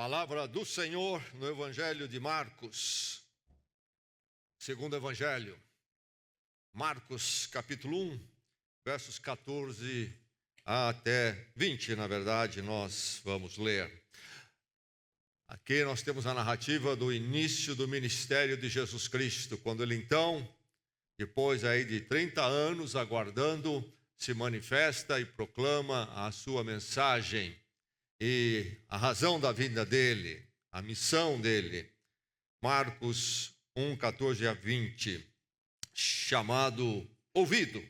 Palavra do Senhor no Evangelho de Marcos, segundo Evangelho, Marcos capítulo 1, versos 14 até 20, na verdade, nós vamos ler. Aqui nós temos a narrativa do início do ministério de Jesus Cristo, quando ele então, depois aí de 30 anos aguardando, se manifesta e proclama a sua mensagem. E a razão da vinda dele, a missão dele, Marcos 1, 14 a 20, chamado ouvido,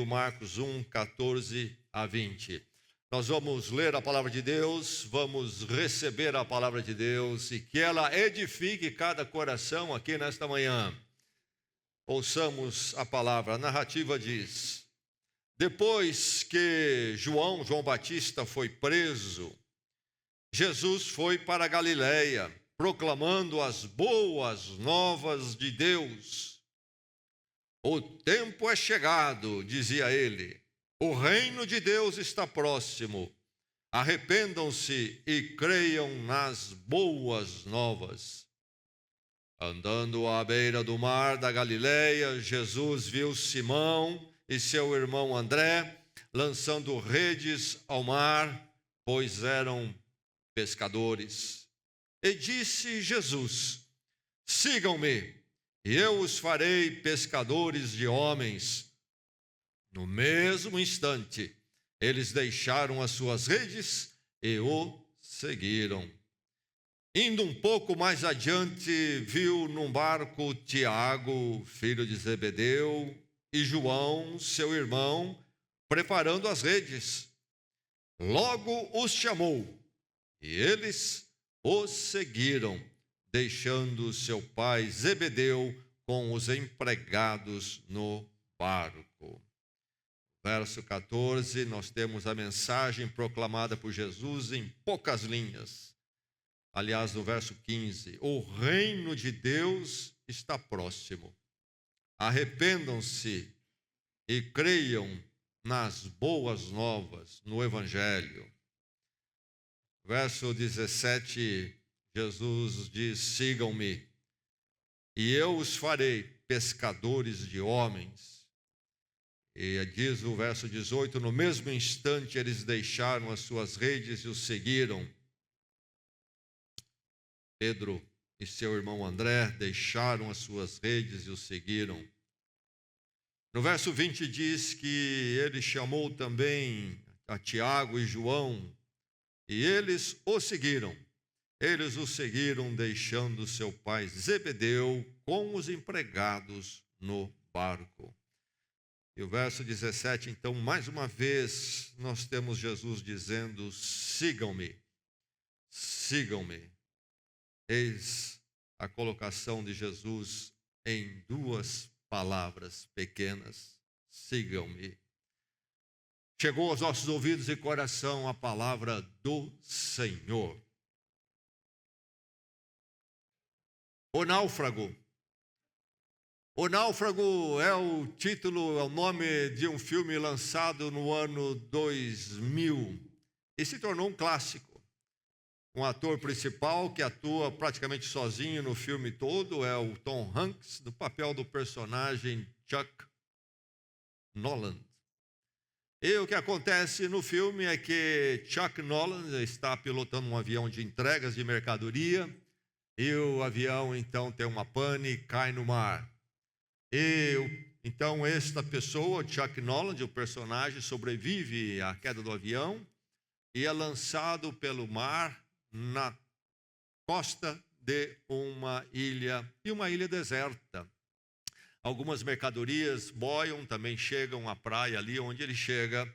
Marcos 1, 14 a 20. Nós vamos ler a palavra de Deus, vamos receber a palavra de Deus e que ela edifique cada coração aqui nesta manhã. Ouçamos a palavra, a narrativa diz: depois que João Batista foi preso, Jesus foi para a Galileia, proclamando as boas novas de Deus. O tempo é chegado, dizia ele, o reino de Deus está próximo. Arrependam-se e creiam nas boas novas. Andando à beira do mar da Galileia, Jesus viu Simão e seu irmão André lançando redes ao mar, pois eram pescadores. E disse Jesus: sigam-me, e eu os farei pescadores de homens. No mesmo instante, eles deixaram as suas redes e o seguiram. Indo um pouco mais adiante, viu num barco Tiago, filho de Zebedeu, e João, seu irmão, preparando as redes. Logo os chamou, e eles os seguiram, deixando seu pai Zebedeu com os empregados no barco. Verso 14, nós temos a mensagem proclamada por Jesus em poucas linhas. Aliás, no verso 15, o reino de Deus está próximo. Arrependam-se e creiam nas boas novas, no Evangelho. Verso 17, Jesus diz: sigam-me, e eu os farei pescadores de homens. E diz o verso 18, no mesmo instante eles deixaram as suas redes e os seguiram. Pedro e seu irmão André deixaram as suas redes e o seguiram. No verso 20 diz que ele chamou também a Tiago e João, e eles o seguiram. Eles o seguiram, deixando seu pai Zebedeu com os empregados no barco. E o verso 17, então, mais uma vez, nós temos Jesus dizendo: sigam-me, sigam-me. Eis a colocação de Jesus em duas palavras pequenas: sigam-me. Chegou aos nossos ouvidos e coração a palavra do Senhor. O náufrago. O náufrago é o título, é o nome de um filme lançado no ano 2000 e se tornou um clássico. Um ator principal que atua praticamente sozinho no filme todo é o Tom Hanks, no papel do personagem Chuck Noland. E o que acontece no filme é que Chuck Noland está pilotando um avião de entregas de mercadoria e o avião então tem uma pane e cai no mar. Então esta pessoa, Chuck Noland, o personagem, sobrevive à queda do avião e é lançado pelo mar na costa de uma ilha, e uma ilha deserta. Algumas mercadorias boiam, também chegam à praia ali onde ele chega,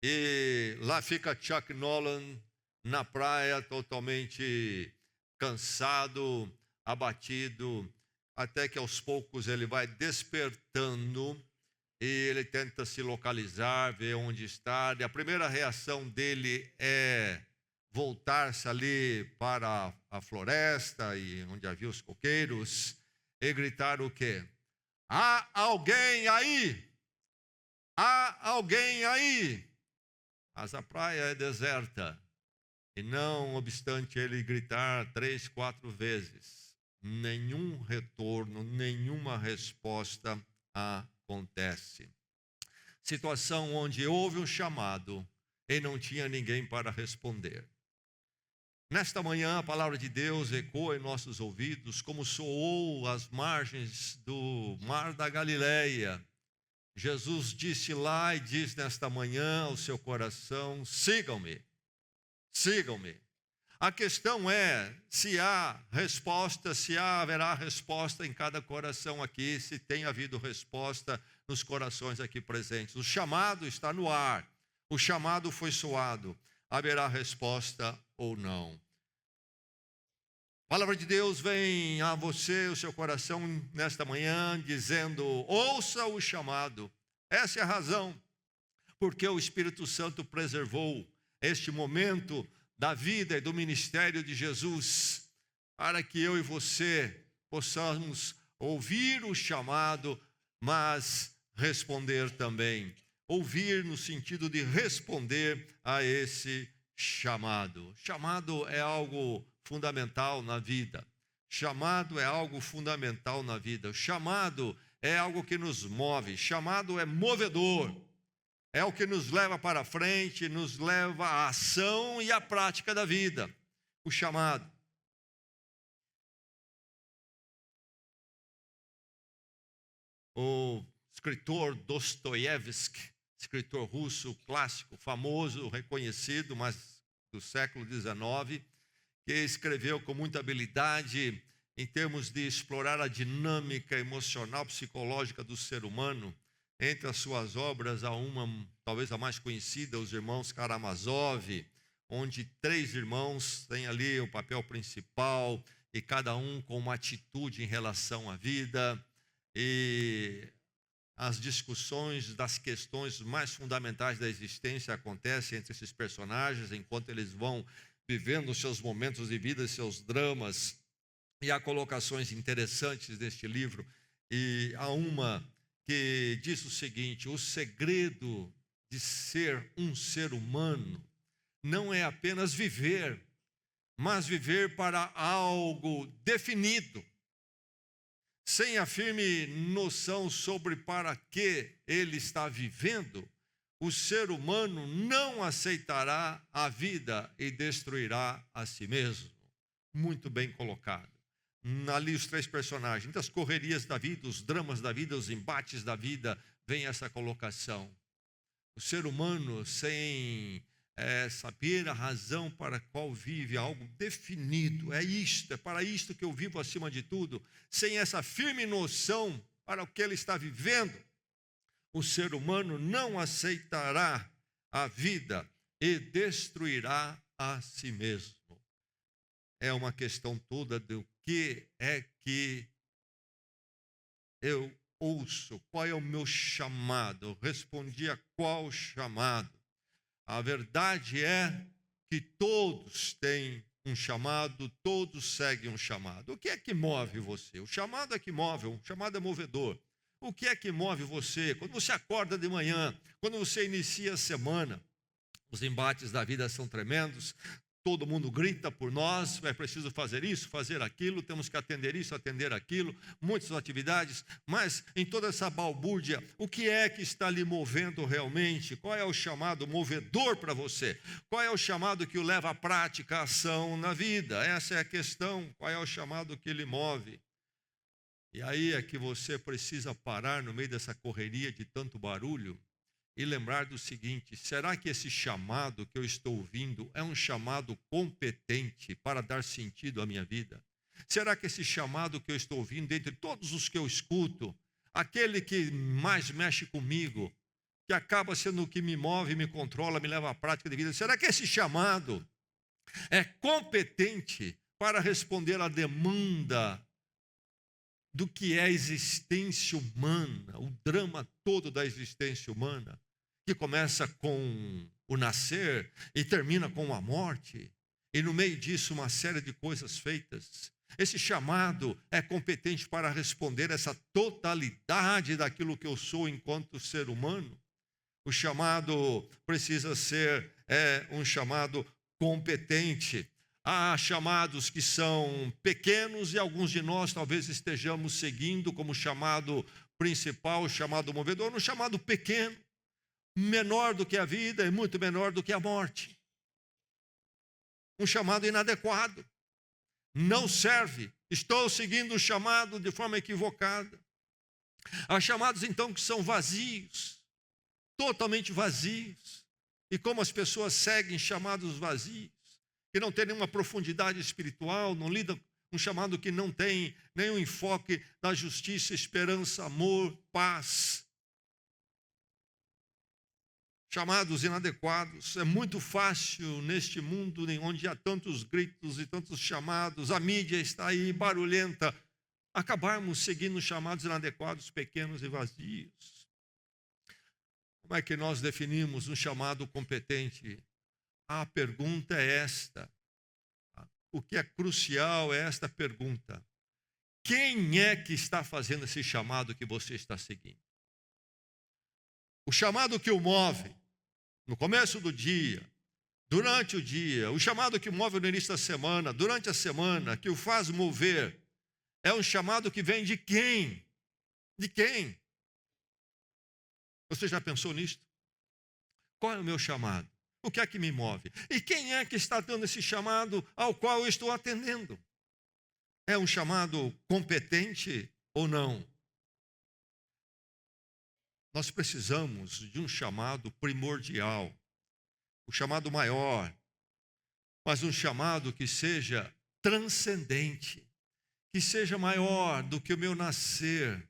e lá fica Chuck Noland na praia totalmente cansado, abatido, até que aos poucos ele vai despertando e ele tenta se localizar, ver onde está, e a primeira reação dele é voltar-se ali para a floresta, e onde havia os coqueiros, e gritar o quê? Há alguém aí? Há alguém aí? Mas a praia é deserta. E não obstante ele gritar 3, 4 vezes, nenhum retorno, nenhuma resposta acontece. Situação onde houve um chamado e não tinha ninguém para responder. Nesta manhã, a palavra de Deus ecoa em nossos ouvidos, como soou às margens do mar da Galileia. Jesus disse lá e diz nesta manhã ao seu coração: sigam-me, sigam-me. A questão é se há resposta, se haverá resposta em cada coração aqui, se tem havido resposta nos corações aqui presentes. O chamado está no ar, o chamado foi soado, haverá resposta ou não. A palavra de Deus vem a você, o seu coração, nesta manhã, dizendo: ouça o chamado. Essa é a razão porque o Espírito Santo preservou este momento da vida e do ministério de Jesus, para que eu e você possamos ouvir o chamado, mas responder também. Ouvir no sentido de responder a esse chamado. Chamado é algo fundamental na vida. Chamado é algo fundamental na vida. Chamado é algo que nos move. Chamado é movedor. É o que nos leva para frente, nos leva à ação e à prática da vida. O chamado. O escritor Dostoiévski, escritor russo clássico, famoso, reconhecido, mas do século XIX, que escreveu com muita habilidade em termos de explorar a dinâmica emocional, psicológica do ser humano. Entre as suas obras há uma, talvez a mais conhecida, Os Irmãos Karamazov, onde 3 irmãos têm ali o papel principal e cada um com uma atitude em relação à vida. E as discussões das questões mais fundamentais da existência acontecem entre esses personagens, enquanto eles vão vivendo os seus momentos de vida, seus dramas. E há colocações interessantes neste livro, e há uma que diz o seguinte: o segredo de ser um ser humano não é apenas viver, mas viver para algo definido, sem a firme noção sobre para que ele está vivendo. O ser humano não aceitará a vida e destruirá a si mesmo. Muito bem colocado. Ali os 3 personagens, das correrias da vida, os dramas da vida, os embates da vida, vem essa colocação. O ser humano, sem saber a razão para a qual vive, algo definido, é isto, é para isto que eu vivo acima de tudo, sem essa firme noção para o que ele está vivendo, o ser humano não aceitará a vida e destruirá a si mesmo. É uma questão toda do que é que eu ouço, qual é o meu chamado. Eu respondi a qual chamado. A verdade é que todos têm um chamado, todos seguem um chamado. O que é que move você? O chamado é que move, o chamado é movedor. O que é que move você? Quando você acorda de manhã, quando você inicia a semana, os embates da vida são tremendos. Todo mundo grita por nós, é preciso fazer isso, fazer aquilo, temos que atender isso, atender aquilo, muitas atividades, mas em toda essa balbúrdia, o que é que está lhe movendo realmente? Qual é o chamado movedor para você? Qual é o chamado que o leva à prática, à ação na vida? Essa é a questão, qual é o chamado que lhe move? E aí é que você precisa parar no meio dessa correria de tanto barulho e lembrar do seguinte: será que esse chamado que eu estou ouvindo é um chamado competente para dar sentido à minha vida? Será que esse chamado que eu estou ouvindo, dentre todos os que eu escuto, aquele que mais mexe comigo, que acaba sendo o que me move, me controla, me leva à prática de vida, será que esse chamado é competente para responder à demanda do que é a existência humana, o drama todo da existência humana, que começa com o nascer e termina com a morte, e no meio disso uma série de coisas feitas? Esse chamado é competente para responder essa totalidade daquilo que eu sou enquanto ser humano? O chamado precisa ser um chamado competente. Há chamados que são pequenos e alguns de nós talvez estejamos seguindo como chamado principal, chamado movedor, no chamado pequeno, menor do que a vida e muito menor do que a morte. Um chamado inadequado. Não serve. Estou seguindo o chamado de forma equivocada. Há chamados então que são vazios, totalmente vazios. E como as pessoas seguem chamados vazios, que não tem nenhuma profundidade espiritual, não lidam um chamado que não tem nenhum enfoque na justiça, esperança, amor, paz. Chamados inadequados. É muito fácil neste mundo onde há tantos gritos e tantos chamados, a mídia está aí barulhenta, acabarmos seguindo chamados inadequados, pequenos e vazios. Como é que nós definimos um chamado competente? A pergunta é esta. O que é crucial é esta pergunta. Quem é que está fazendo esse chamado que você está seguindo? O chamado que o move no começo do dia, durante o dia, o chamado que move no início da semana, durante a semana, que o faz mover, é um chamado que vem de quem? De quem? Você já pensou nisto? Qual é o meu chamado? O que é que me move? E quem é que está dando esse chamado ao qual eu estou atendendo? É um chamado competente ou não? Nós precisamos de um chamado primordial, um chamado maior, mas um chamado que seja transcendente, que seja maior do que o meu nascer,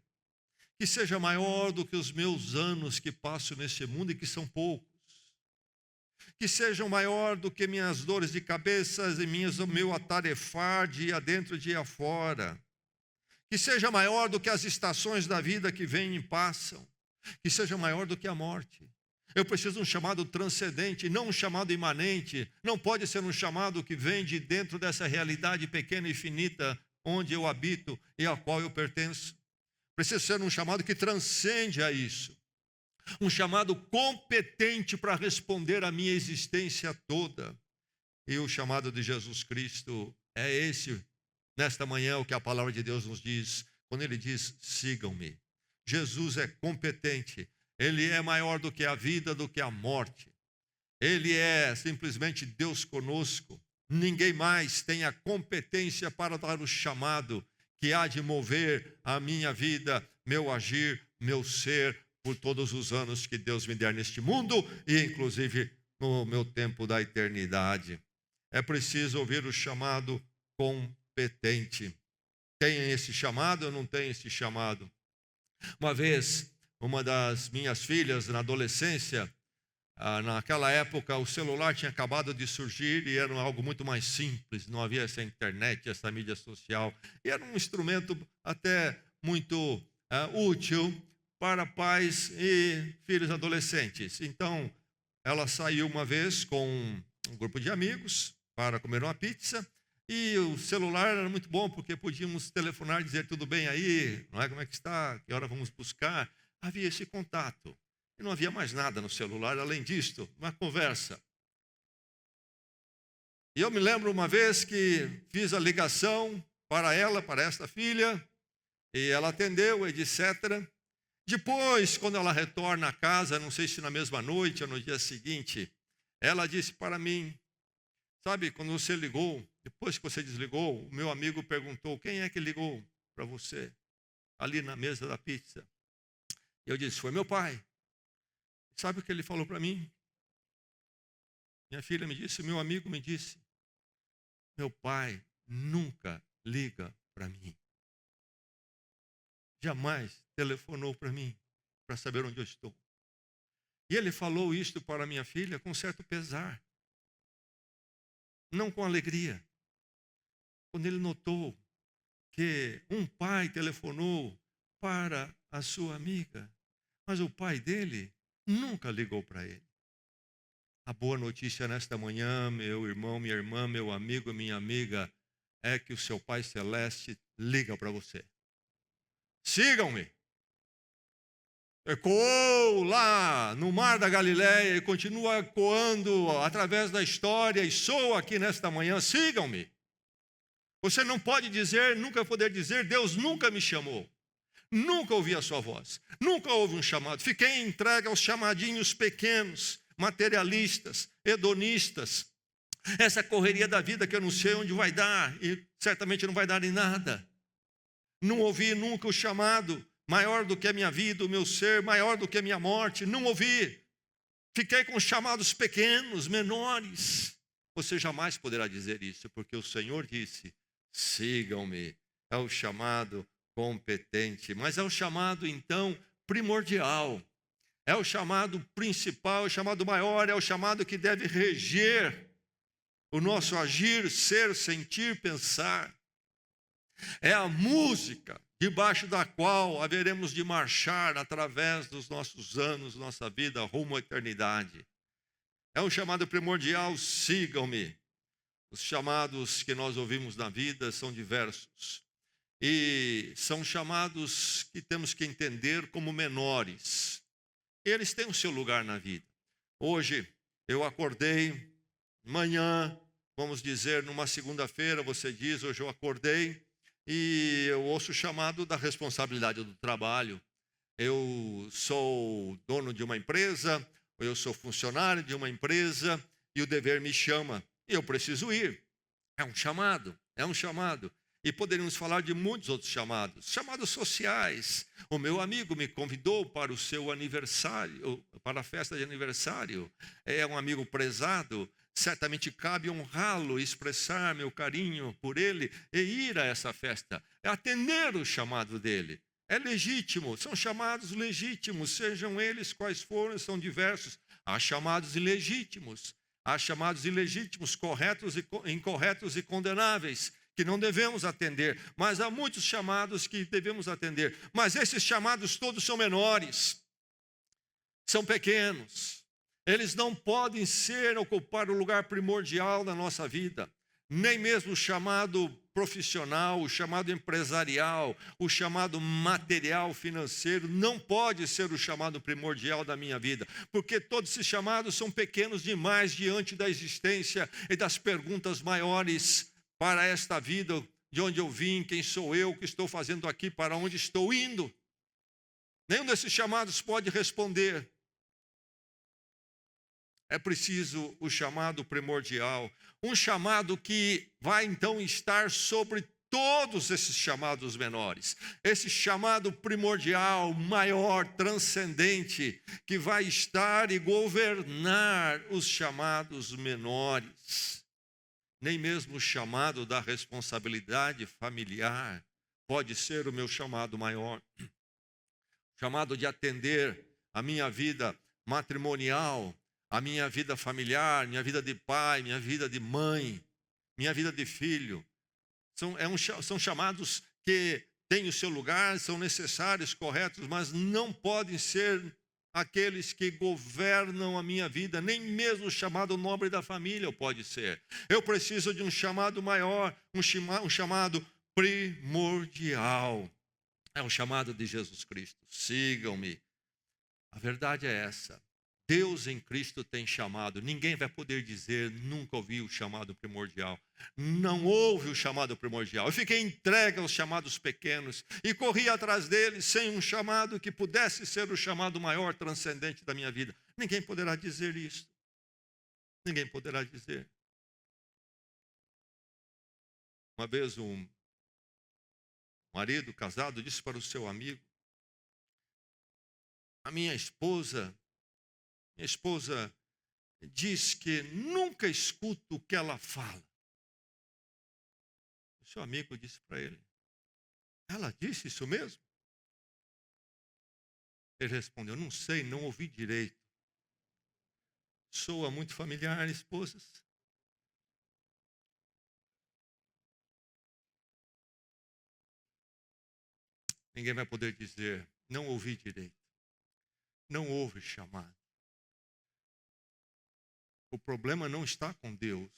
que seja maior do que os meus anos que passo nesse mundo e que são poucos. Que sejam maior do que minhas dores de cabeça e o meu atarefar dia dentro, dia fora. Que seja maior do que as estações da vida que vêm e passam. Que seja maior do que a morte. Eu preciso de um chamado transcendente, não um chamado imanente. Não pode ser um chamado que vem de dentro dessa realidade pequena e finita onde eu habito e à qual eu pertenço. Precisa ser um chamado que transcende a isso. Um chamado competente para responder à minha existência toda. E o chamado de Jesus Cristo é esse, nesta manhã, o que a palavra de Deus nos diz, quando ele diz, sigam-me. Jesus é competente, ele é maior do que a vida, do que a morte. Ele é simplesmente Deus conosco. Ninguém mais tem a competência para dar o chamado que há de mover a minha vida, meu agir, meu ser, por todos os anos que Deus me der neste mundo e inclusive no meu tempo da eternidade. É preciso ouvir o chamado competente. Tem esse chamado ou não tem esse chamado? Uma vez, uma das minhas filhas na adolescência, naquela época o celular tinha acabado de surgir e era algo muito mais simples, não havia essa internet, essa mídia social. E era um instrumento até muito útil para pais e filhos adolescentes. Então, ela saiu uma vez com um grupo de amigos para comer uma pizza e o celular era muito bom porque podíamos telefonar e dizer tudo bem aí, não é, como é que está, que hora vamos buscar. Havia esse contato e não havia mais nada no celular além disto, uma conversa. E eu me lembro uma vez que fiz a ligação para ela, para esta filha, e ela atendeu, etc. Depois, quando ela retorna à casa, não sei se na mesma noite ou no dia seguinte, ela disse para mim, sabe, quando você ligou, depois que você desligou, o meu amigo perguntou, quem é que ligou para você, ali na mesa da pizza? Eu disse, foi meu pai. Sabe o que ele falou para mim? Minha filha me disse, meu amigo me disse, meu pai nunca liga para mim. Jamais telefonou para mim, para saber onde eu estou. E ele falou isto para minha filha com certo pesar, não com alegria. Quando ele notou que um pai telefonou para a sua amiga, mas o pai dele nunca ligou para ele. A boa notícia nesta manhã, meu irmão, minha irmã, meu amigo, minha amiga, é que o seu Pai Celeste liga para você. Sigam-me. Ecoou lá no mar da Galileia e continua ecoando através da história e soa aqui nesta manhã: sigam-me. Você não pode dizer, nunca poder dizer, Deus nunca me chamou. Nunca ouvi a sua voz, nunca houve um chamado. Fiquei entregue aos chamadinhos pequenos, materialistas, hedonistas. Essa correria da vida que eu não sei onde vai dar e certamente não vai dar em nada. Não ouvi nunca o chamado maior do que a minha vida, o meu ser, maior do que a minha morte. Não ouvi. Fiquei com chamados pequenos, menores. Você jamais poderá dizer isso, porque o Senhor disse: sigam-me. É o chamado competente, mas é o chamado então primordial, é o chamado principal, é o chamado maior, é o chamado que deve reger o nosso agir, ser, sentir, pensar. É a música debaixo da qual haveremos de marchar através dos nossos anos, nossa vida, rumo à eternidade. É um chamado primordial: sigam-me. Os chamados que nós ouvimos na vida são diversos. E são chamados que temos que entender como menores. Eles têm o seu lugar na vida. Hoje eu acordei, manhã, vamos dizer, numa segunda-feira, você diz, hoje eu acordei, e eu ouço o chamado da responsabilidade do trabalho. Eu sou dono de uma empresa, eu sou funcionário de uma empresa, e o dever me chama, e eu preciso ir. É um chamado, é um chamado. E poderíamos falar de muitos outros chamados, chamados sociais. O meu amigo me convidou para o seu aniversário, para a festa de aniversário. É um amigo prezado, certamente cabe honrá-lo, expressar meu carinho por ele e ir a essa festa. É atender o chamado dele. É legítimo, são chamados legítimos, sejam eles quais forem, são diversos. Há chamados ilegítimos, corretos e incorretos e condenáveis, que não devemos atender, mas há muitos chamados que devemos atender. Mas esses chamados todos são menores, são pequenos. Eles não podem ocupar o lugar primordial da nossa vida. Nem mesmo o chamado profissional, o chamado empresarial, o chamado material financeiro não pode ser o chamado primordial da minha vida, porque todos esses chamados são pequenos demais diante da existência e das perguntas maiores para esta vida, de onde eu vim, quem sou eu, o que estou fazendo aqui, para onde estou indo. Nenhum desses chamados pode responder. É preciso o chamado primordial, um chamado que vai então estar sobre todos esses chamados menores. Esse chamado primordial, maior, transcendente, que vai estar e governar os chamados menores. Nem mesmo o chamado da responsabilidade familiar pode ser o meu chamado maior. O chamado de atender a minha vida matrimonial, a minha vida familiar, minha vida de pai, minha vida de mãe, minha vida de filho. São chamados que têm o seu lugar, são necessários, corretos, mas não podem ser aqueles que governam a minha vida, nem mesmo o chamado nobre da família pode ser. Eu preciso de um chamado maior, um chamado primordial. É o chamado de Jesus Cristo. Sigam-me. A verdade é essa. Deus em Cristo tem chamado. Ninguém vai poder dizer, nunca ouvi o chamado primordial. Não houve o chamado primordial. Eu fiquei entregue aos chamados pequenos e corri atrás deles sem um chamado que pudesse ser o chamado maior, transcendente da minha vida. Ninguém poderá dizer isso. Ninguém poderá dizer. Uma vez um marido casado disse para o seu amigo: a minha esposa diz que nunca escuta o que ela fala. O seu amigo disse para ele: ela disse isso mesmo? Ele respondeu: não sei, não ouvi direito. Soa muito familiar, esposas. Ninguém vai poder dizer, não ouvi direito. Não houve chamado. O problema não está com Deus,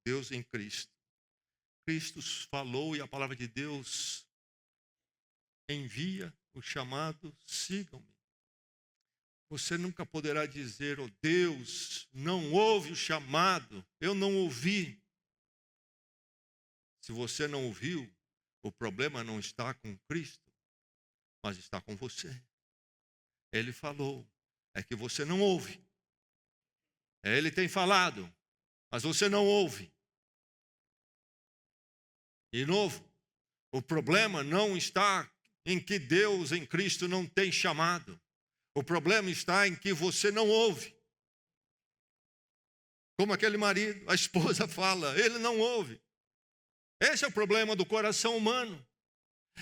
Deus em Cristo. Cristo falou e a palavra de Deus envia o chamado, sigam-me. Você nunca poderá dizer: oh Deus, não ouve o chamado, eu não ouvi. Se você não ouviu, o problema não está com Cristo, mas está com você. Ele falou, é que você não ouve. Ele tem falado, mas você não ouve. De novo, o problema não está em que Deus em Cristo não tem chamado. O problema está em que você não ouve. Como aquele marido, a esposa fala, ele não ouve. Esse é o problema do coração humano.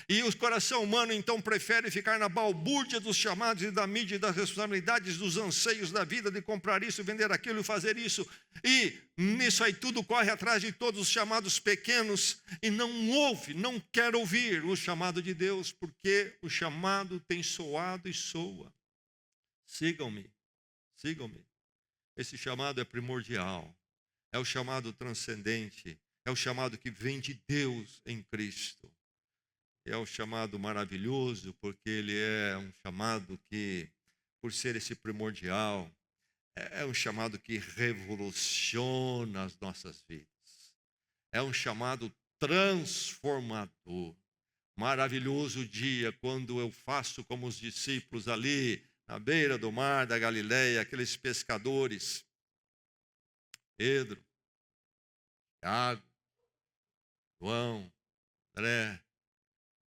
E o coração humano, então, prefere ficar na balbúrdia dos chamados e da mídia e das responsabilidades, dos anseios da vida, de comprar isso, vender aquilo e fazer isso. E nisso aí tudo corre atrás de todos os chamados pequenos e não ouve, não quer ouvir o chamado de Deus, porque o chamado tem soado e soa. Sigam-me, sigam-me. Esse chamado é primordial, é o chamado transcendente, é o chamado que vem de Deus em Cristo. É o chamado maravilhoso, porque ele é um chamado que, por ser esse primordial, é um chamado que revoluciona as nossas vidas. É um chamado transformador. Maravilhoso dia quando eu faço como os discípulos ali, na beira do mar da Galileia, aqueles pescadores, Pedro, Tiago, João, André,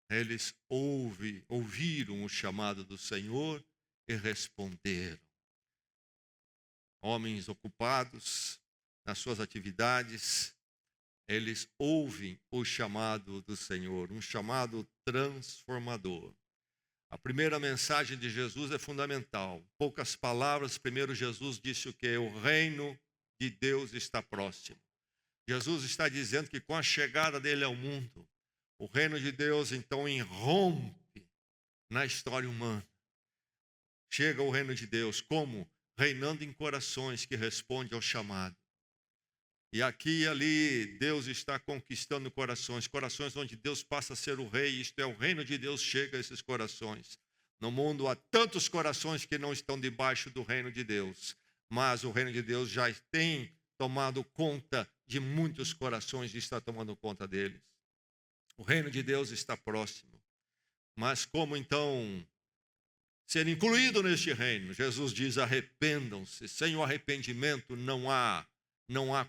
eles ouviram o chamado do Senhor e responderam. Homens ocupados nas suas atividades, eles ouvem o chamado do Senhor, um chamado transformador. A primeira mensagem de Jesus é fundamental. Poucas palavras, primeiro Jesus disse o quê? O reino de Deus está próximo. Jesus está dizendo que com a chegada dele ao mundo, o reino de Deus então irrompe na história humana. Chega o reino de Deus como? Reinando em corações que respondem ao chamado. E aqui e ali Deus está conquistando corações onde Deus passa a ser o rei, isto é, o reino de Deus chega a esses corações. No mundo há tantos corações que não estão debaixo do reino de Deus, mas o reino de Deus já tem tomado conta de muitos corações e está tomando conta deles. O reino de Deus está próximo. Mas como então ser incluído neste reino? Jesus diz: arrependam-se. Sem o arrependimento não há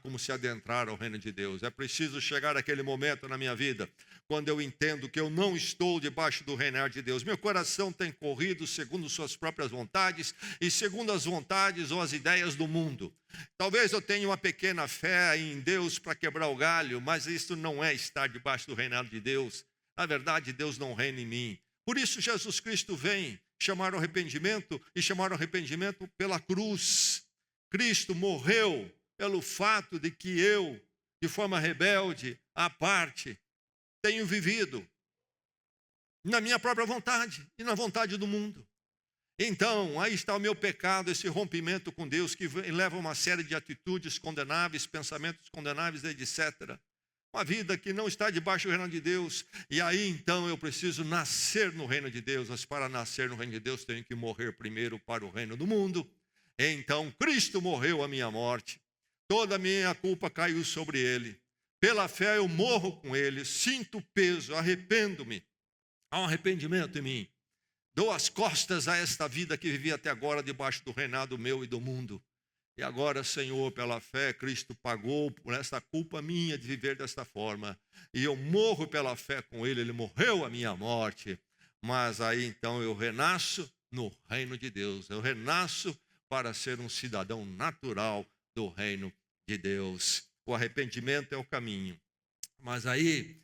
como se adentrar ao reino de Deus. É preciso chegar àquele momento na minha vida, quando eu entendo que eu não estou debaixo do reinar de Deus. Meu coração tem corrido segundo suas próprias vontades e segundo as vontades ou as ideias do mundo. Talvez eu tenha uma pequena fé em Deus para quebrar o galho, mas isso não é estar debaixo do reinado de Deus. Na verdade, Deus não reina em mim. Por isso Jesus Cristo vem chamar o arrependimento e chamar o arrependimento pela cruz. Cristo morreu pelo fato de que eu, de forma rebelde, à parte, tenho vivido na minha própria vontade e na vontade do mundo. Então, aí está o meu pecado, esse rompimento com Deus, que leva a uma série de atitudes condenáveis, pensamentos condenáveis, etc. Uma vida que não está debaixo do reino de Deus. E aí, então, eu preciso nascer no reino de Deus. Mas para nascer no reino de Deus, tenho que morrer primeiro para o reino do mundo. Então, Cristo morreu a minha morte. Toda a minha culpa caiu sobre ele. Pela fé eu morro com ele, sinto o peso, arrependo-me. Há um arrependimento em mim. Dou as costas a esta vida que vivi até agora debaixo do reinado meu e do mundo. E agora, Senhor, pela fé, Cristo pagou por esta culpa minha de viver desta forma. E eu morro pela fé com ele, ele morreu a minha morte. Mas aí então eu renasço no reino de Deus. Eu renasço para ser um cidadão natural do reino de Deus. O arrependimento é o caminho. Mas aí,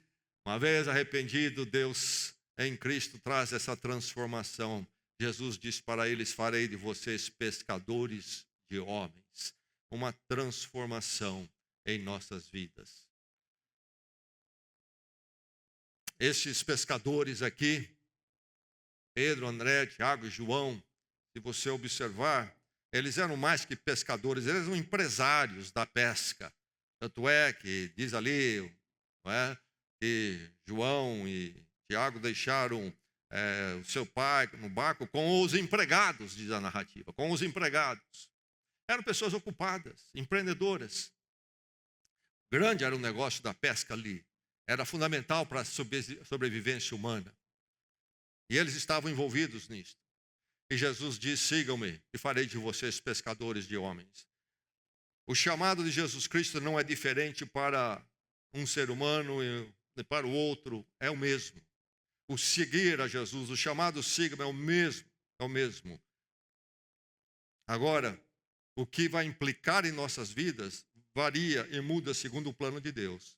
uma vez arrependido, Deus em Cristo traz essa transformação. Jesus diz para eles: farei de vocês pescadores de homens. Uma transformação em nossas vidas. Estes pescadores aqui, Pedro, André, Tiago e João, se você observar, eles eram mais que pescadores, eles eram empresários da pesca. Tanto é que diz ali, não é, que João e Tiago deixaram o seu pai no barco com os empregados, diz a narrativa, com os empregados. Eram pessoas ocupadas, empreendedoras. Grande era o negócio da pesca ali. Era fundamental para a sobrevivência humana. E eles estavam envolvidos nisso. E Jesus diz: sigam-me e farei de vocês pescadores de homens. O chamado de Jesus Cristo não é diferente para um ser humano e para o outro, é o mesmo. O seguir a Jesus, o chamado siga-me é o mesmo, é o mesmo. Agora, o que vai implicar em nossas vidas varia e muda segundo o plano de Deus.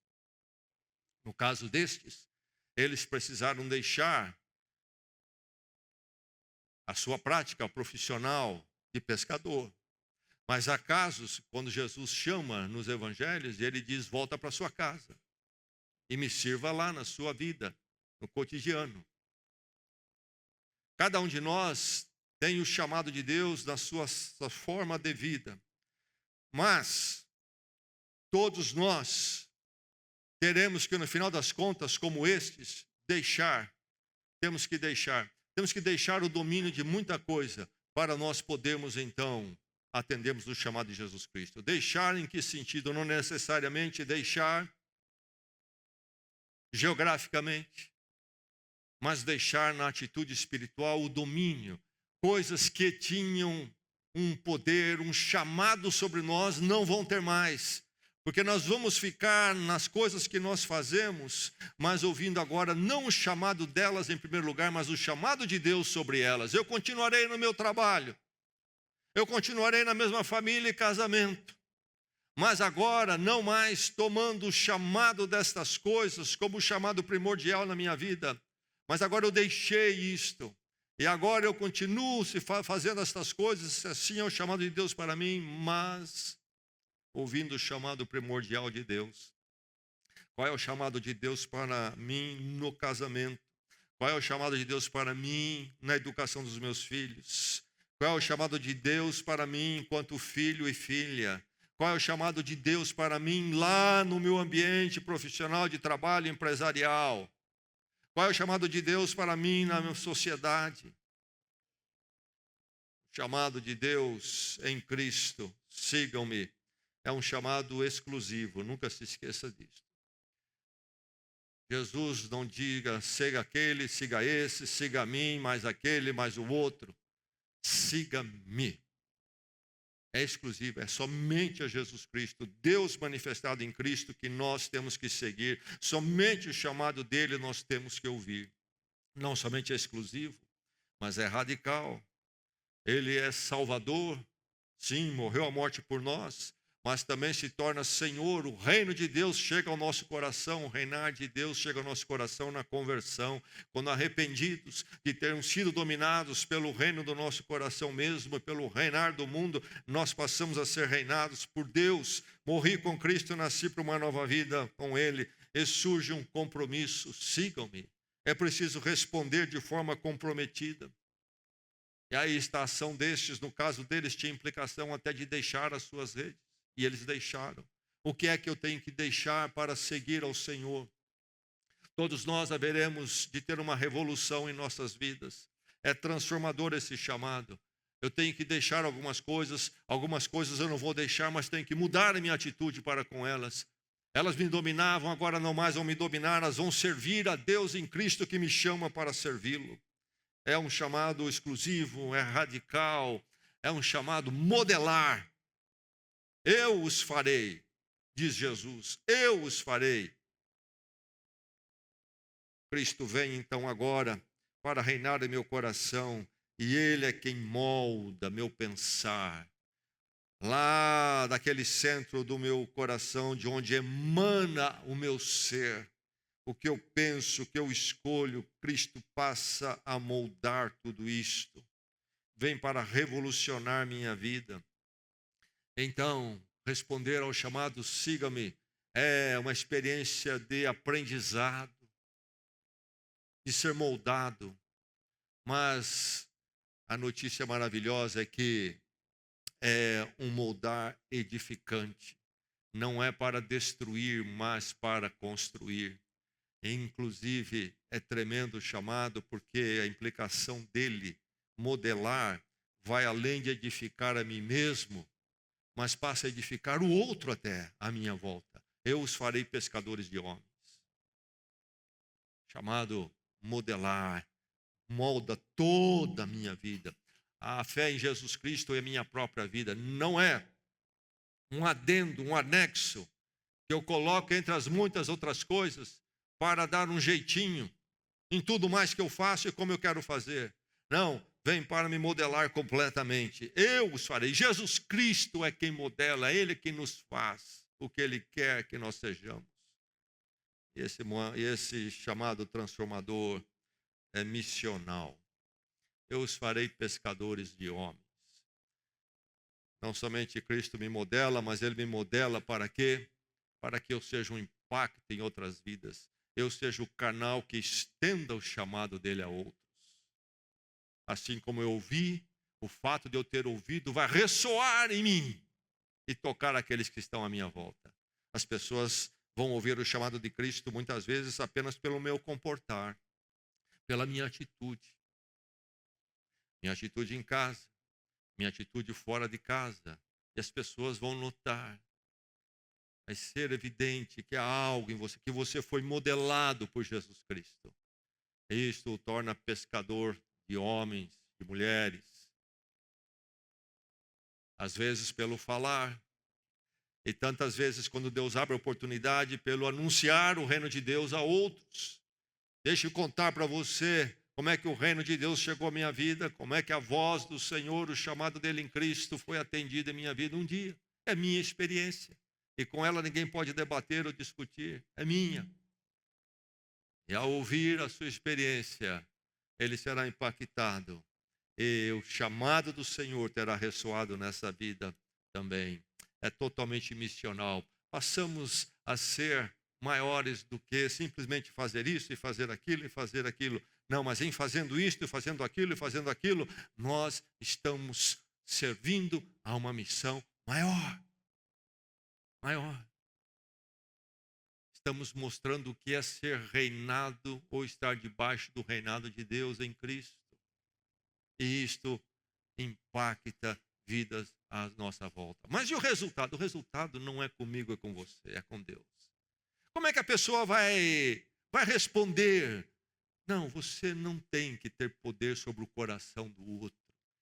No caso destes, eles precisaram deixar a sua prática profissional de pescador. Mas há casos, quando Jesus chama nos evangelhos, ele diz: volta para sua casa e me sirva lá na sua vida, no cotidiano. Cada um de nós tem o chamado de Deus na sua forma de vida. Mas todos nós teremos que, no final das contas, como estes, temos que deixar o domínio de muita coisa para nós podermos, então, atendermos o chamado de Jesus Cristo. Deixar em que sentido? Não necessariamente deixar geograficamente, mas deixar na atitude espiritual o domínio. Coisas que tinham um poder, um chamado sobre nós, não vão ter mais. Porque nós vamos ficar nas coisas que nós fazemos, mas ouvindo agora não o chamado delas em primeiro lugar, mas o chamado de Deus sobre elas. Eu continuarei no meu trabalho, eu continuarei na mesma família e casamento, mas agora não mais tomando o chamado destas coisas como o chamado primordial na minha vida, mas agora eu deixei isto. E agora eu continuo fazendo estas coisas, assim é o chamado de Deus para mim, mas ouvindo o chamado primordial de Deus. Qual é o chamado de Deus para mim no casamento? Qual é o chamado de Deus para mim na educação dos meus filhos? Qual é o chamado de Deus para mim enquanto filho e filha? Qual é o chamado de Deus para mim lá no meu ambiente profissional de trabalho empresarial? Qual é o chamado de Deus para mim na minha sociedade? O chamado de Deus em Cristo, sigam-me, é um chamado exclusivo, nunca se esqueça disso. Jesus não diga, siga aquele, siga esse, siga a mim, mais aquele, mais o outro. Siga-me. É exclusivo, é somente a Jesus Cristo, Deus manifestado em Cristo, que nós temos que seguir. Somente o chamado dele nós temos que ouvir. Não somente é exclusivo, mas é radical. Ele é Salvador, sim, morreu a morte por nós, mas também se torna Senhor. O reino de Deus chega ao nosso coração, o reinar de Deus chega ao nosso coração na conversão, quando arrependidos de termos sido dominados pelo reino do nosso coração mesmo, pelo reinar do mundo, nós passamos a ser reinados por Deus. Morri com Cristo, nasci para uma nova vida com Ele, e surge um compromisso: sigam-me. É preciso responder de forma comprometida. E aí está a ação destes, no caso deles tinha implicação até de deixar as suas redes. E eles deixaram. O que é que eu tenho que deixar para seguir ao Senhor? Todos nós haveremos de ter uma revolução em nossas vidas. É transformador esse chamado. Eu tenho que deixar algumas coisas eu não vou deixar, mas tenho que mudar a minha atitude para com elas. Elas me dominavam, agora não mais vão me dominar, elas vão servir a Deus em Cristo que me chama para servi-lo. É um chamado exclusivo, é radical, é um chamado modelar. Eu os farei, diz Jesus, eu os farei. Cristo vem então agora para reinar em meu coração, e Ele é quem molda meu pensar. Lá daquele centro do meu coração, de onde emana o meu ser, o que eu penso, o que eu escolho, Cristo passa a moldar tudo isto. Vem para revolucionar minha vida. Então, responder ao chamado siga-me é uma experiência de aprendizado, de ser moldado. Mas a notícia maravilhosa é que é um moldar edificante. Não é para destruir, mas para construir. Inclusive, é tremendo o chamado, porque a implicação dele, modelar, vai além de edificar a mim mesmo, mas passa a edificar o outro até à minha volta. Eu os farei pescadores de homens. Chamado modelar, molda toda a minha vida. A fé em Jesus Cristo é a minha própria vida. Não é um adendo, um anexo, que eu coloco entre as muitas outras coisas para dar um jeitinho em tudo mais que eu faço e como eu quero fazer. Não, vem para me modelar completamente. Eu os farei. Jesus Cristo é quem modela, é Ele quem nos faz o que Ele quer que nós sejamos. E esse chamado transformador é missional. Eu os farei pescadores de homens. Não somente Cristo me modela, mas Ele me modela para quê? Para que eu seja um impacto em outras vidas. Eu seja o canal que estenda o chamado dele a outros. Assim como eu ouvi, o fato de eu ter ouvido vai ressoar em mim e tocar aqueles que estão à minha volta. As pessoas vão ouvir o chamado de Cristo muitas vezes apenas pelo meu comportar, pela minha atitude. Minha atitude em casa, minha atitude fora de casa. E as pessoas vão notar. Vai ser evidente que há algo em você, que você foi modelado por Jesus Cristo. Isto o torna pescador de homens, de mulheres. Às vezes pelo falar, e tantas vezes quando Deus abre a oportunidade, pelo anunciar o reino de Deus a outros. Deixa eu contar para você como é que o reino de Deus chegou à minha vida, como é que a voz do Senhor, o chamado dele em Cristo, foi atendida em minha vida um dia. É minha experiência. E com ela ninguém pode debater ou discutir. É minha. E ao ouvir a sua experiência, ele será impactado. E o chamado do Senhor terá ressoado nessa vida também. É totalmente missional. Passamos a ser maiores do que simplesmente fazer isso e fazer aquilo e fazer aquilo. Não, mas em fazendo isto e fazendo aquilo, nós estamos servindo a uma missão maior. Maior. Estamos mostrando o que é ser reinado ou estar debaixo do reinado de Deus em Cristo. E isto impacta vidas à nossa volta. Mas e o resultado? O resultado não é comigo, é com você, é com Deus. Como é que a pessoa vai responder? Não, você não tem que ter poder sobre o coração do outro.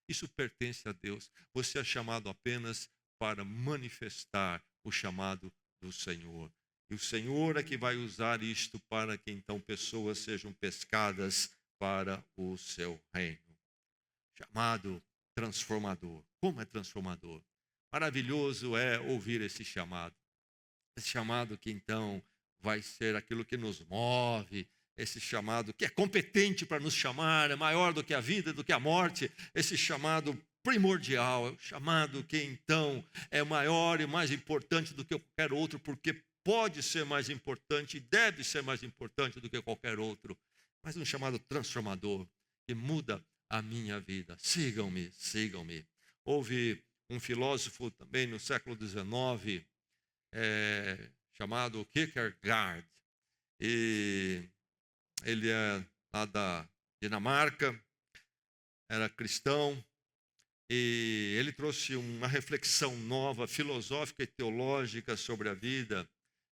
Isso pertence a Deus. Você é chamado apenas para manifestar o chamado do Senhor. E o Senhor é que vai usar isto para que então pessoas sejam pescadas para o seu reino. Chamado transformador. Como é transformador? Maravilhoso é ouvir esse chamado. Esse chamado que então vai ser aquilo que nos move, esse chamado que é competente para nos chamar, é maior do que a vida, do que a morte, esse chamado primordial, é o chamado que então é maior e mais importante do que qualquer outro, porque pode ser mais importante e deve ser mais importante do que qualquer outro, mas um chamado transformador que muda a minha vida. Sigam-me, sigam-me. Houve um filósofo também no século XIX, chamado Kierkegaard, e ele é lá da Dinamarca, era cristão, e ele trouxe uma reflexão nova, filosófica e teológica sobre a vida,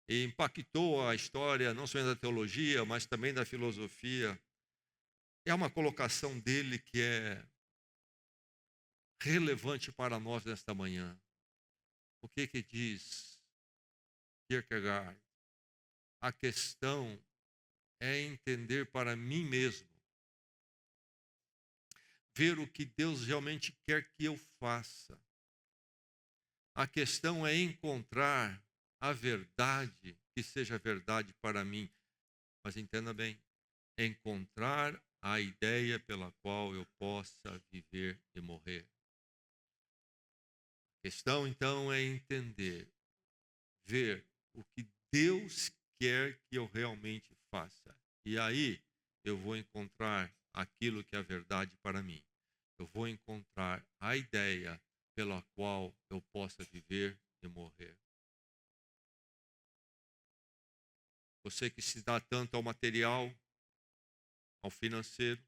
e impactou a história não só da teologia, mas também da filosofia. É uma colocação dele que é relevante para nós nesta manhã. O que diz Kierkegaard? A questão é entender para mim mesmo, ver o que Deus realmente quer que eu faça. A questão é encontrar a verdade que seja verdade para mim. Mas entenda bem, encontrar a ideia pela qual eu possa viver e morrer. A questão então é entender, ver o que Deus quer que eu realmente faça. E aí eu vou encontrar aquilo que é a verdade para mim. Eu vou encontrar a ideia pela qual eu possa viver e morrer. Você que se dá tanto ao material, ao financeiro,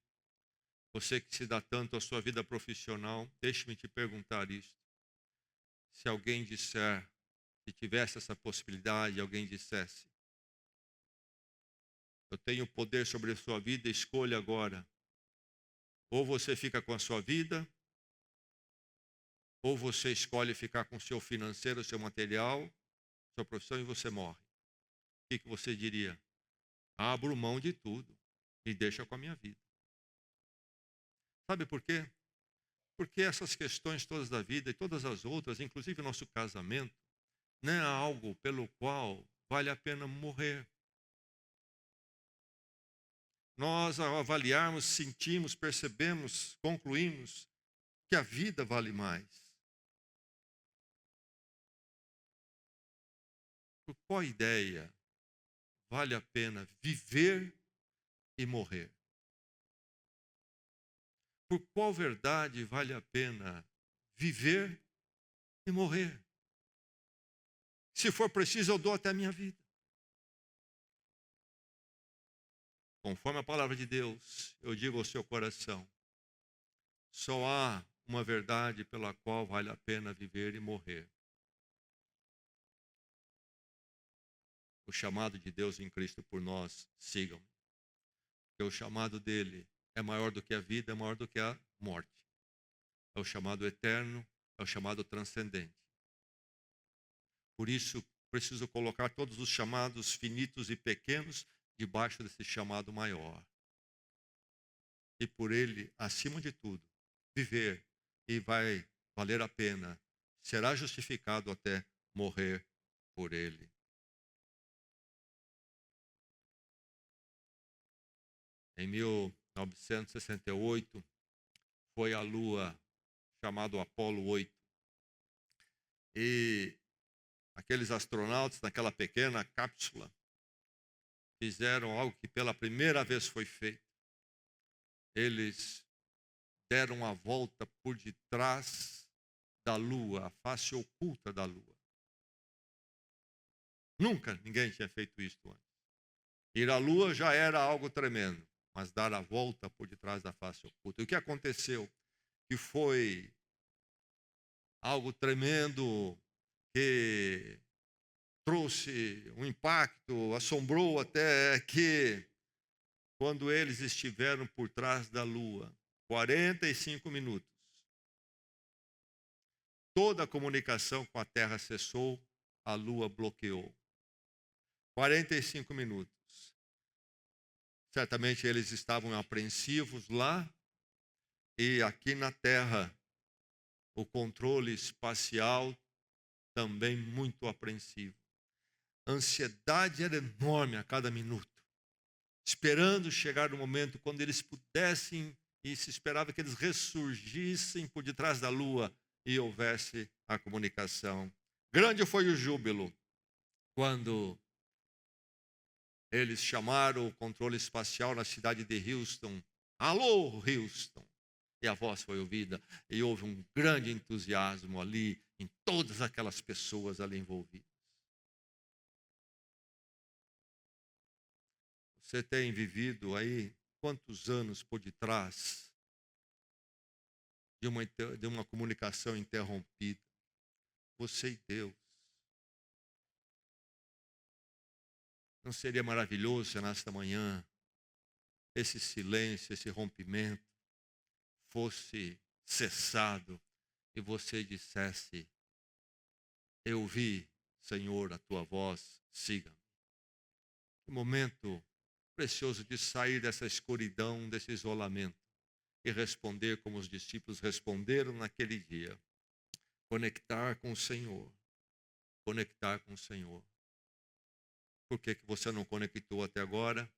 você que se dá tanto à sua vida profissional, deixe-me te perguntar isto. Se alguém disser, se tivesse essa possibilidade, alguém dissesse, eu tenho poder sobre a sua vida, escolha agora. Ou você fica com a sua vida, ou você escolhe ficar com o seu financeiro, o seu material, sua profissão e você morre. O que você diria? Abro mão de tudo e deixa com a minha vida. Sabe por quê? Porque essas questões todas da vida e todas as outras, inclusive o nosso casamento, não é algo pelo qual vale a pena morrer. Nós, ao avaliarmos, sentimos, percebemos, concluímos que a vida vale mais. Por qual ideia vale a pena viver e morrer? Por qual verdade vale a pena viver e morrer? Se for preciso, eu dou até a minha vida. Conforme a palavra de Deus, eu digo ao seu coração, só há uma verdade pela qual vale a pena viver e morrer. O chamado de Deus em Cristo por nós, sigam. Porque o chamado dele é maior do que a vida, é maior do que a morte. É o chamado eterno, é o chamado transcendente. Por isso, preciso colocar todos os chamados finitos e pequenos debaixo desse chamado maior. E por ele, acima de tudo, viver e vai valer a pena, será justificado até morrer por ele. Em 1968, foi a lua chamado Apolo 8. E aqueles astronautas, naquela pequena cápsula, fizeram algo que pela primeira vez foi feito. Eles deram a volta por detrás da lua, a face oculta da lua. Nunca ninguém tinha feito isso antes. Ir à lua já era algo tremendo, mas dar a volta por detrás da face oculta. E o que aconteceu? Que foi algo tremendo, que trouxe um impacto, assombrou até que, quando eles estiveram por trás da lua, 45 minutos, toda a comunicação com a Terra cessou, a lua bloqueou. 45 minutos. Certamente eles estavam apreensivos lá, e aqui na Terra, o controle espacial também muito apreensivo. A ansiedade era enorme a cada minuto, esperando chegar o momento quando eles pudessem, e se esperava que eles ressurgissem por detrás da lua e houvesse a comunicação. Grande foi o júbilo quando eles chamaram o controle espacial na cidade de Houston. Alô, Houston! E a voz foi ouvida, e houve um grande entusiasmo ali, em todas aquelas pessoas ali envolvidas. Você tem vivido aí quantos anos por detrás de uma comunicação interrompida? Você e Deus. Não seria maravilhoso se nesta manhã esse silêncio, esse rompimento fosse cessado e você dissesse, eu vi, Senhor, a tua voz, siga-me. Que momento precioso de sair dessa escuridão, desse isolamento e responder como os discípulos responderam naquele dia. Conectar com o Senhor. Conectar com o Senhor. Por que você não conectou até agora?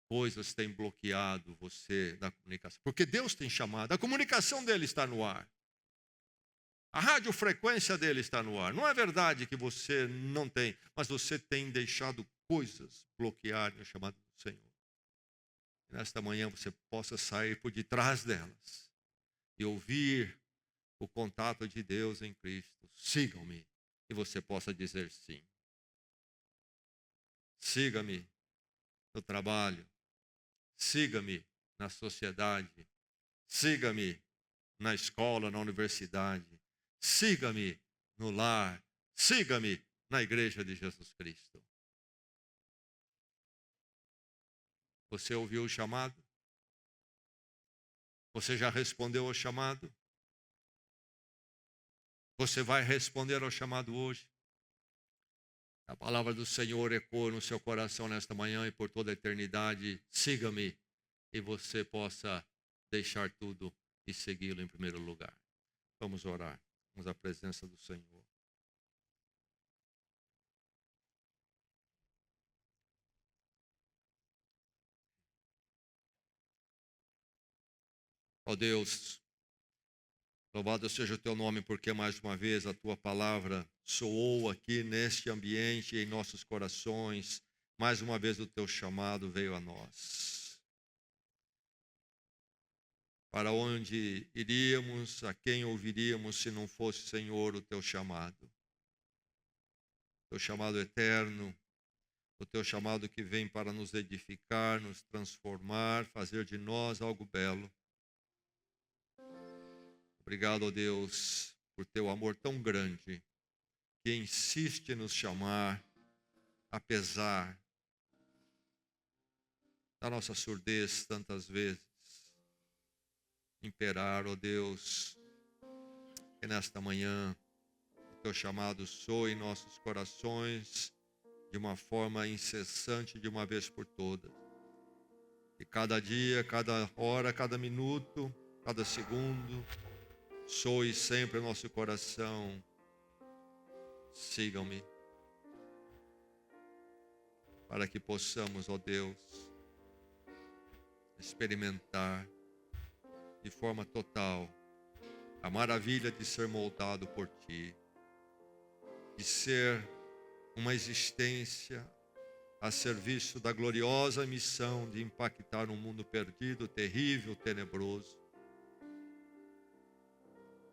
Coisas têm bloqueado você da comunicação. Porque Deus tem chamado, a comunicação dele está no ar. A radiofrequência dele está no ar. Não é verdade que você não tem, mas você tem deixado coisas bloquearem o chamado do Senhor. E nesta manhã você possa sair por detrás delas e ouvir o contato de Deus em Cristo. Sigam-me. E você possa dizer sim. Siga-me no trabalho. Siga-me na sociedade. Siga-me na escola, na universidade. Siga-me no lar. Siga-me na igreja de Jesus Cristo. Você ouviu o chamado? Você já respondeu ao chamado? Você vai responder ao chamado hoje? A palavra do Senhor ecoa no seu coração nesta manhã e por toda a eternidade. Siga-me e você possa deixar tudo e segui-lo em primeiro lugar. Vamos orar. Vamos à presença do Senhor. Ó Deus, louvado seja o teu nome, porque mais uma vez a tua palavra soou aqui neste ambiente, em nossos corações. Mais uma vez o teu chamado veio a nós. Para onde iríamos, a quem ouviríamos se não fosse, Senhor, o teu chamado? O teu chamado eterno, o teu chamado que vem para nos edificar, nos transformar, fazer de nós algo belo. Obrigado, ó Deus, por teu amor tão grande, que insiste em nos chamar, apesar da nossa surdez tantas vezes imperar, ó Deus, que nesta manhã o teu chamado soe em nossos corações de uma forma incessante, de uma vez por todas. E cada dia, cada hora, cada minuto, cada segundo, soe sempre o nosso coração. Sigam-me, para que possamos, ó Deus, experimentar de forma total a maravilha de ser moldado por Ti, de ser uma existência a serviço da gloriosa missão de impactar um mundo perdido, terrível, tenebroso.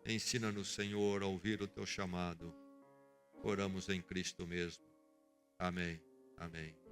Ensina-nos, Senhor, a ouvir o Teu chamado. Oramos em Cristo mesmo. Amém. Amém.